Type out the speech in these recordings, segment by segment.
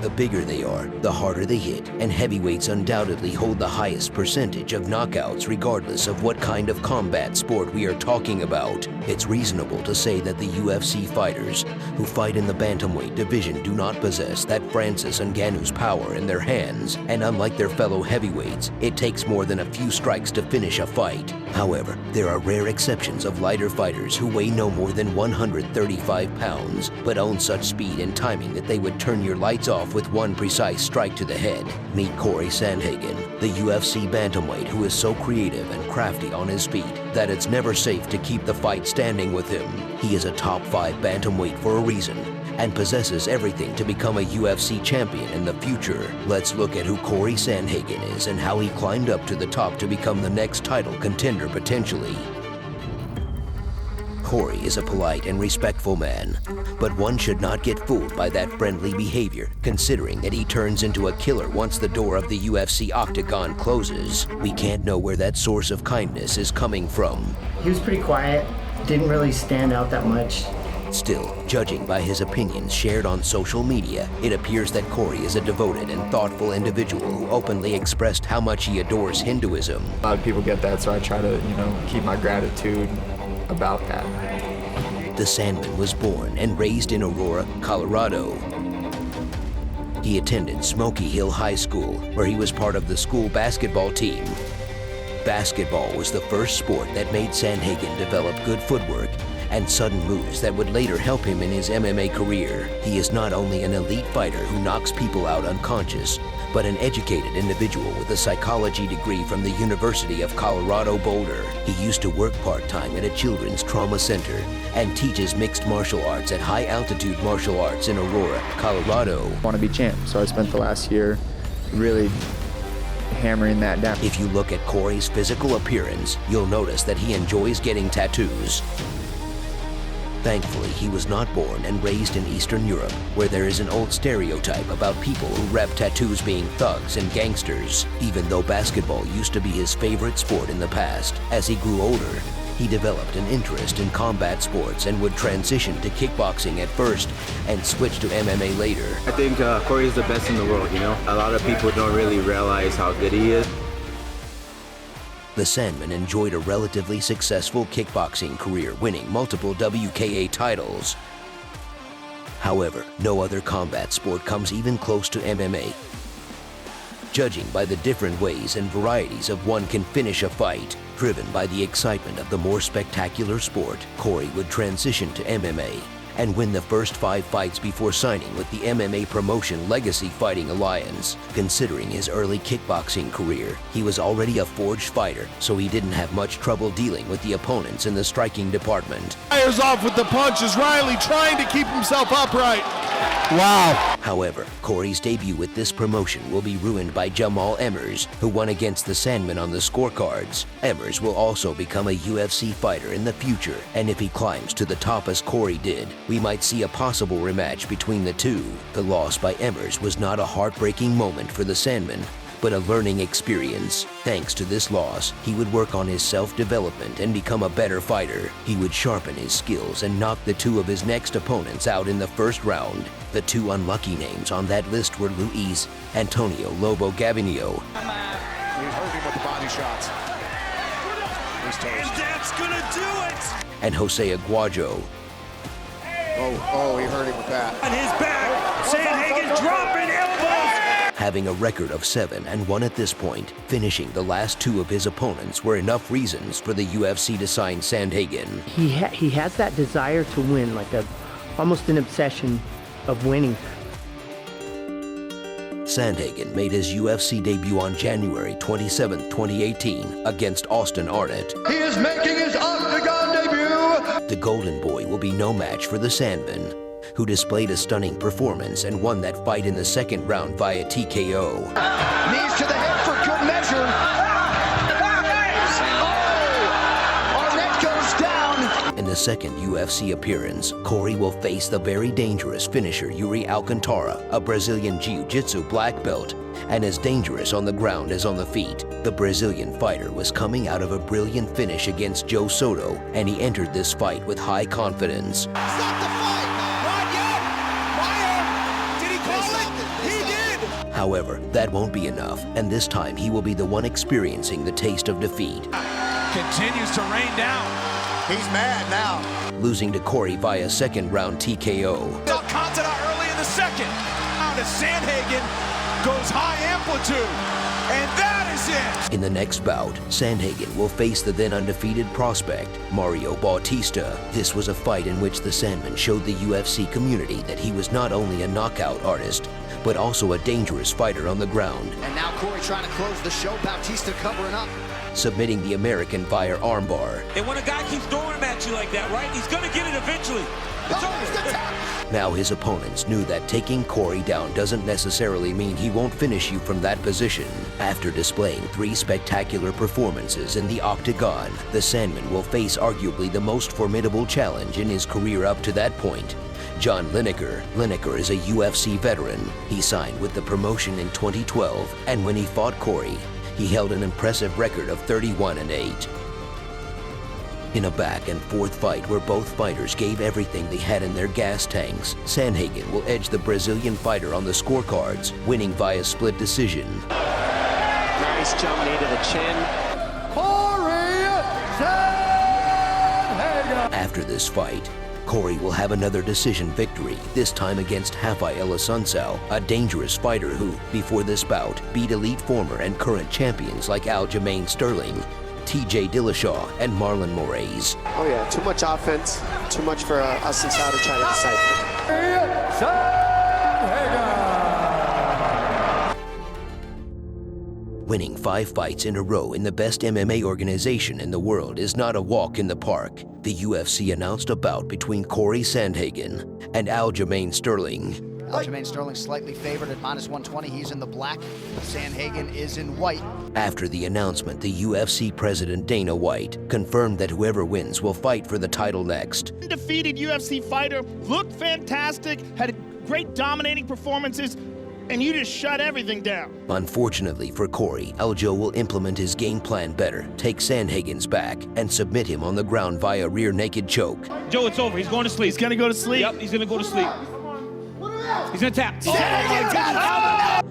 The bigger they are, the harder they hit, and heavyweights undoubtedly hold the highest percentage of knockouts regardless of what kind of combat sport we are talking about. It's reasonable to say that the UFC fighters who fight in the bantamweight division do not possess that Francis Ngannou's power in their hands, and unlike their fellow heavyweights, it takes more than a few strikes to finish a fight. However, there are rare exceptions of lighter fighters who weigh no more than 135 pounds, but own such speed and timing that they would turn your lights off with one precise strike to the head. Meet Cory Sandhagen, the UFC bantamweight who is so creative and crafty on his feet that it's never safe to keep the fight standing with him. He is a top 5 bantamweight for a reason and possesses everything to become a UFC champion in the future. Let's look at who Cory Sandhagen is and how he climbed up to the top to become the next title contender potentially. Cory is a polite and respectful man, but one should not get fooled by that friendly behavior, considering that he turns into a killer once the door of the UFC octagon closes. We can't know where that source of kindness is coming from. He was pretty quiet, didn't really stand out that much. Still, judging by his opinions shared on social media, it appears that Cory is a devoted and thoughtful individual who openly expressed how much he adores Hinduism. A lot of people get that, so I try to, keep my gratitude about that. The Sandman was born and raised in Aurora, Colorado. He attended Smoky Hill High School, where he was part of the school basketball team. Basketball was the first sport that made Sandhagen develop good footwork and sudden moves that would later help him in his MMA career. He is not only an elite fighter who knocks people out unconscious, but an educated individual with a psychology degree from the University of Colorado Boulder. He used to work part-time at a children's trauma center and teaches mixed martial arts at High Altitude Martial Arts in Aurora, Colorado. I want to be champ, so I spent the last year really hammering that down. If you look at Cory's physical appearance, you'll notice that he enjoys getting tattoos. Thankfully, he was not born and raised in Eastern Europe, where there is an old stereotype about people who rep tattoos being thugs and gangsters. Even though basketball used to be his favorite sport in the past, as he grew older, he developed an interest in combat sports and would transition to kickboxing at first and switch to MMA later. I think Cory is the best in the world, A lot of people don't really realize how good he is. The Sandman enjoyed a relatively successful kickboxing career, winning multiple WKA titles. However, no other combat sport comes even close to MMA. Judging by the different ways and varieties of one can finish a fight, driven by the excitement of the more spectacular sport, Cory would transition to MMA and win the first 5 fights before signing with the MMA promotion Legacy Fighting Alliance. Considering his early kickboxing career, he was already a forged fighter, so he didn't have much trouble dealing with the opponents in the striking department. Fires off with the punches, Riley trying to keep himself upright. Wow. However, Cory's debut with this promotion will be ruined by Jamal Emmers, who won against the Sandman on the scorecards. Emmers will also become a UFC fighter in the future, and if he climbs to the top as Cory did, we might see a possible rematch between the two. The loss by Emmers was not a heartbreaking moment for the Sandman, but a learning experience. Thanks to this loss, he would work on his self-development and become a better fighter. He would sharpen his skills and knock the 2 of his next opponents out in the first round. The 2 unlucky names on that list were Luis Antonio Lobo Gabinio. He hurt him with the body shots. And that's gonna do it! And Jose Aguayo. Oh, he hurt him with that. On his back, Sandhagen dropping elbows! Having a record of 7-1 at this point, finishing the last 2 of his opponents were enough reasons for the UFC to sign Sandhagen. He has that desire to win, like almost an obsession of winning. Sandhagen made his UFC debut on January 27, 2018 against Austin Arnett. He is making his octagon debut! The Golden Boy will be no match for the Sandman, who displayed a stunning performance and won that fight in the second round via TKO. Knees to the head for good measure. Arnett goes down. In the second UFC appearance, Cory will face the very dangerous finisher Yuri Alcantara, a Brazilian Jiu-Jitsu black belt, and as dangerous on the ground as on the feet. The Brazilian fighter was coming out of a brilliant finish against Joe Soto, and he entered this fight with high confidence. Stop the fight! Not yet! Fire! Did he call it? He However, that won't be enough, and this time he will be the one experiencing the taste of defeat. Continues to rain down. He's mad now. Losing to Cory via second-round TKO. Cantona early in the second. Now to Sandhagen, goes high amplitude, and that is it. In the next bout, Sandhagen will face the then undefeated prospect, Mario Bautista. This was a fight in which the Sandman showed the UFC community that he was not only a knockout artist, but also a dangerous fighter on the ground. And now Cory trying to close the show. Bautista covering up. Submitting the American via armbar. And when a guy keeps throwing him at you like that, right, he's going to get it eventually. It's over. Now his opponents knew that taking Cory down doesn't necessarily mean he won't finish you from that position. After displaying 3 spectacular performances in the octagon, the Sandman will face arguably the most formidable challenge in his career up to that point. John Lineker. Lineker is a UFC veteran. He signed with the promotion in 2012, and when he fought Cory, he held an impressive record of 31-8. In a back and forth fight where both fighters gave everything they had in their gas tanks, Sandhagen will edge the Brazilian fighter on the scorecards, winning via split decision. Nice jump knee to the chin. Cory Sandhagen. After this fight, Cory will have another decision victory, this time against Rafael Assunção, a dangerous fighter who, before this bout, beat elite former and current champions like Aljamain Sterling, TJ Dillashaw, and Marlon Moraes. Oh yeah, too much offense, too much for Assunção to try to decipher. Winning 5 fights in a row in the best MMA organization in the world is not a walk in the park. The UFC announced a bout between Cory Sandhagen and Aljamain Sterling. Aljamain Sterling slightly favored at -120. He's in the black. Sandhagen is in white. After the announcement, the UFC president Dana White confirmed that whoever wins will fight for the title next. Undefeated UFC fighter, looked fantastic, had great dominating performances, and you just shut everything down. Unfortunately for Cory, Aljo will implement his game plan better, take Sandhagen's back, and submit him on the ground via rear naked choke. Joe, it's over. He's going to sleep. He's gonna go to sleep. Yep, he's going to go to sleep. He's going to tap.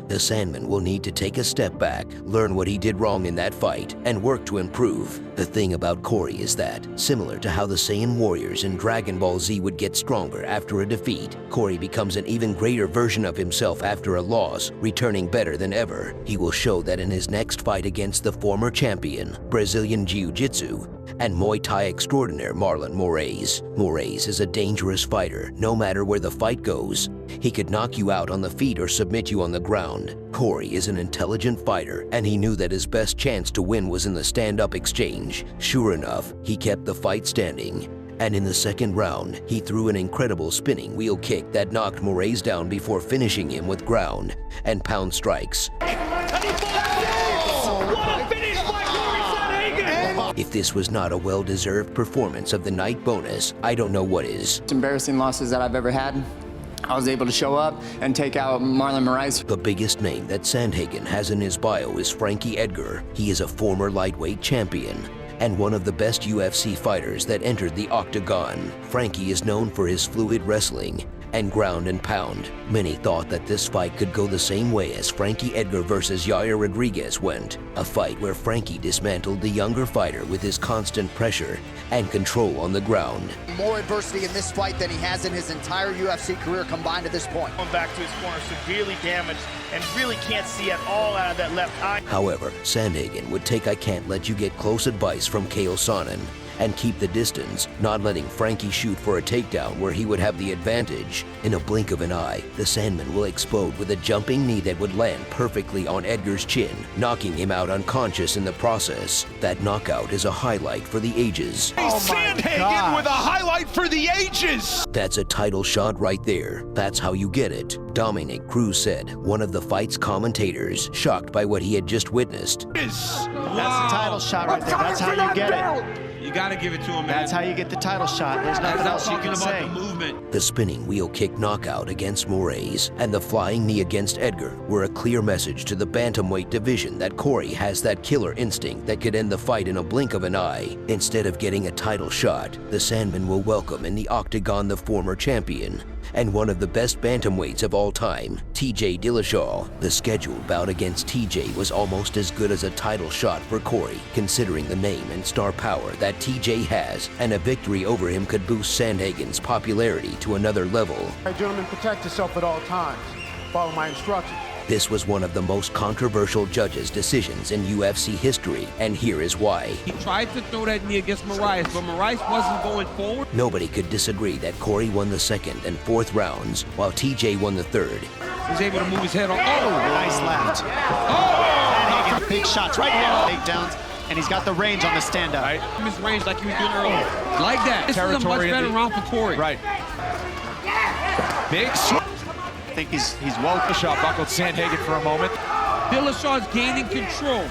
The Sandman will need to take a step back, learn what he did wrong in that fight, and work to improve. The thing about Cory is that, similar to how the Saiyan warriors in Dragon Ball Z would get stronger after a defeat, Cory becomes an even greater version of himself after a loss, returning better than ever. He will show that in his next fight against the former champion, Brazilian Jiu-Jitsu, and Muay Thai extraordinaire Marlon Moraes. Moraes is a dangerous fighter, no matter where the fight goes. He could knock you out on the feet or submit you on the ground. Cory is an intelligent fighter, and he knew that his best chance to win was in the stand-up exchange. Sure enough, he kept the fight standing. And in the second round, he threw an incredible spinning wheel kick that knocked Moraes down before finishing him with ground and pound strikes. If this was not a well-deserved performance of the night bonus, I don't know what is. Embarrassing losses that I've ever had. I was able to show up and take out Marlon Moraes. The biggest name that Sandhagen has in his bio is Frankie Edgar. He is a former lightweight champion and one of the best UFC fighters that entered the octagon. Frankie is known for his fluid wrestling and ground and pound. Many thought that this fight could go the same way as Frankie Edgar versus Yair Rodriguez went, a fight where Frankie dismantled the younger fighter with his constant pressure and control on the ground. More adversity in this fight than he has in his entire UFC career combined to this point. Going back to his corner, severely damaged, and really can't see at all out of that left eye. However, Sandhagen would take "I can't let you get close" advice from Chael Sonnen and keep the distance, not letting Frankie shoot for a takedown where he would have the advantage. In a blink of an eye, the Sandman will explode with a jumping knee that would land perfectly on Edgar's chin, knocking him out unconscious in the process. That knockout is a highlight for the ages. Sandhagen with a highlight for the ages. That's a title shot right there. That's how you get it. Dominic Cruz said, one of the fight's commentators, shocked by what he had just witnessed. That's the title shot right there. That's how you get it. You got to give it to him, man. That's how you get the title shot. There's nothing else you can say. The movement. The spinning wheel kick knockout against Moraes and the flying knee against Edgar were a clear message to the bantamweight division that Cory has that killer instinct that could end the fight in a blink of an eye. Instead of getting a title shot, the Sandman will welcome in the octagon the former champion, and one of the best bantamweights of all time, TJ Dillashaw. The scheduled bout against TJ was almost as good as a title shot for Cory, considering the name and star power that TJ has, and a victory over him could boost Sandhagen's popularity to another level. All right, gentlemen, protect yourself at all times. Follow my instructions. This was one of the most controversial judges' decisions in UFC history, and here is why. He tried to throw that knee against Moraes, but Moraes wasn't going forward. Nobody could disagree that Cory won the second and fourth rounds, while TJ won the third. He's able to move his head on. Oh! Nice left. Oh! Big shots right hand takedowns, and he's got the range on the stand-up. Right. His range like he was doing earlier. Like that. This is a much better round for Cory. Right. Big swing. I think he's well. Dillashaw buckled Sandhagen for a moment. Dillashaw's gaining control.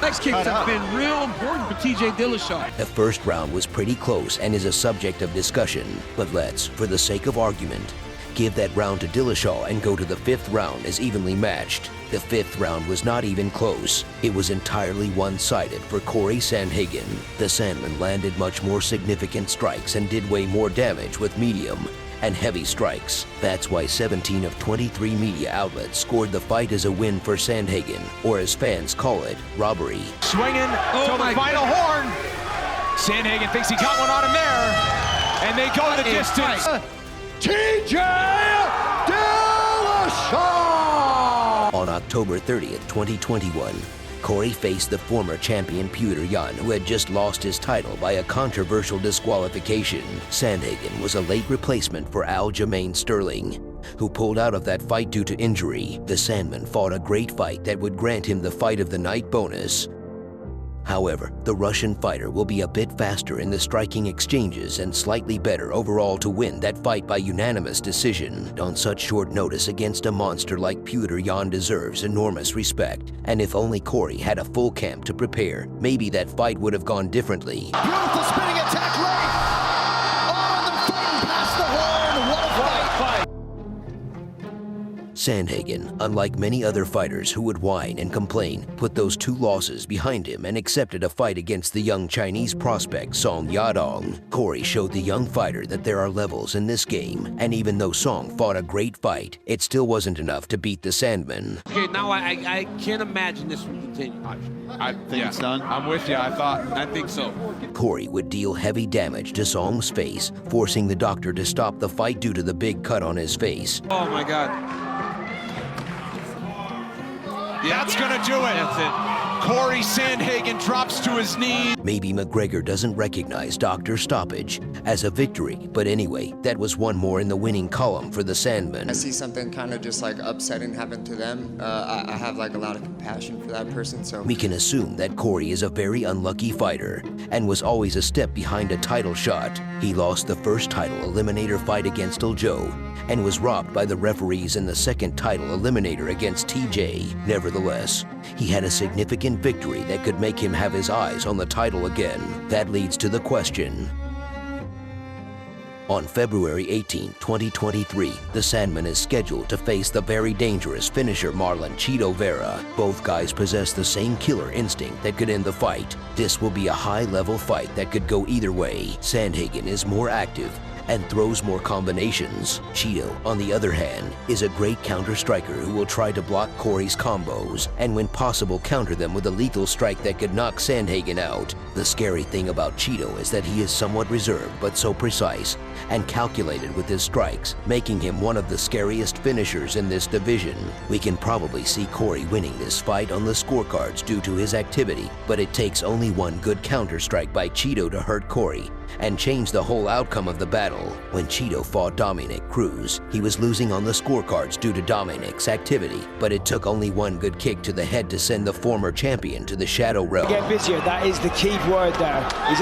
Next kicks have been real important for TJ Dillashaw. The first round was pretty close and is a subject of discussion, but let's, for the sake of argument, give that round to Dillashaw and go to the fifth round as evenly matched. The fifth round was not even close. It was entirely one-sided for Cory Sandhagen. The Sandman landed much more significant strikes and did way more damage with medium and heavy strikes. That's why 17 of 23 media outlets scored the fight as a win for Sandhagen, or as fans call it, robbery. Swinging to the final horn. Sandhagen thinks he got one on him there, and they go the distance. TJ Dillashaw! On October 30th, 2021, Cory faced the former champion Petr Yan, who had just lost his title by a controversial disqualification. Sandhagen was a late replacement for Aljamain Sterling, who pulled out of that fight due to injury. The Sandman fought a great fight that would grant him the Fight of the Night bonus. However, the Russian fighter will be a bit faster in the striking exchanges and slightly better overall to win that fight by unanimous decision. On such short notice against a monster like Petr Yan deserves enormous respect, and if only Cory had a full camp to prepare, maybe that fight would have gone differently. Beautiful spinning attack right. Oh, and the fighting past the horn. What a fight. Sandhagen, unlike many other fighters who would whine and complain, put those two losses behind him and accepted a fight against the young Chinese prospect Song Yadong. Cory showed the young fighter that there are levels in this game, and even though Song fought a great fight, it still wasn't enough to beat the Sandman. Okay, now I can't imagine this will continue. I think it's done. I'm with you. I think so. Cory would deal heavy damage to Song's face, forcing the doctor to stop the fight due to the big cut on his face. Oh my God. That's gonna do it. That's it. Cory Sandhagen drops to his knees. Maybe McGregor doesn't recognize doctor stoppage as a victory, but anyway, that was one more in the winning column for the Sandman. I see something kind of just like upsetting happen to them. I have like a lot of compassion for that person, so. We can assume that Cory is a very unlucky fighter and was always a step behind a title shot. He lost the first title eliminator fight against Aljo and was robbed by the referees in the second title eliminator against TJ. Nevertheless, he had a significant victory that could make him have his eyes on the title again. That leads to the question. On February 18, 2023, the Sandman is scheduled to face the very dangerous finisher Marlon Chito Vera. Both guys possess the same killer instinct that could end the fight. This will be a high-level fight that could go either way. Sandhagen is more active and throws more combinations. Chito, on the other hand, is a great counter-striker who will try to block Cory's combos and when possible counter them with a lethal strike that could knock Sandhagen out. The scary thing about Chito is that he is somewhat reserved but so precise and calculated with his strikes, making him one of the scariest finishers in this division. We can probably see Cory winning this fight on the scorecards due to his activity, but it takes only one good counter-strike by Chito to hurt Cory and change the whole outcome of the battle. When Chito fought Dominic Cruz, he was losing on the scorecards due to Dominic's activity, but it took only one good kick to the head to send the former champion to the shadow realm. Get busier, that is the key word there. He's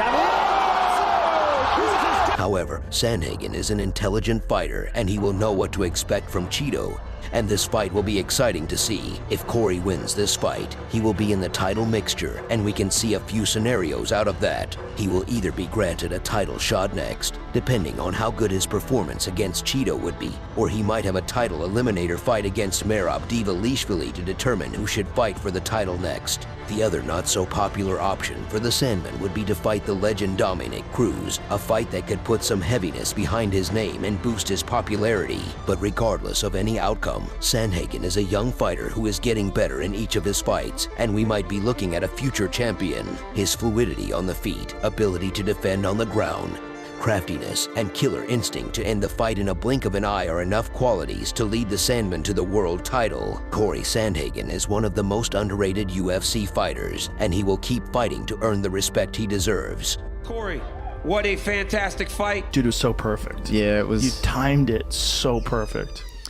However, Sandhagen is an intelligent fighter and he will know what to expect from Chito And this fight will be exciting to see. If Cory wins this fight, he will be in the title mixture, and we can see a few scenarios out of that. He will either be granted a title shot next, depending on how good his performance against Cheeto would be, or he might have a title eliminator fight against Merab Dvalishvili to determine who should fight for the title next. The other not-so-popular option for the Sandman would be to fight the legend Dominic Cruz, a fight that could put some heaviness behind his name and boost his popularity. But regardless of any outcome, Sandhagen is a young fighter who is getting better in each of his fights, and we might be looking at a future champion. His fluidity on the feet, ability to defend on the ground, craftiness, and killer instinct to end the fight in a blink of an eye are enough qualities to lead the Sandman to the world title. Cory Sandhagen is one of the most underrated UFC fighters, and he will keep fighting to earn the respect he deserves. Cory, what a fantastic fight. Dude, it was so perfect. Yeah, it was. You timed it so perfect.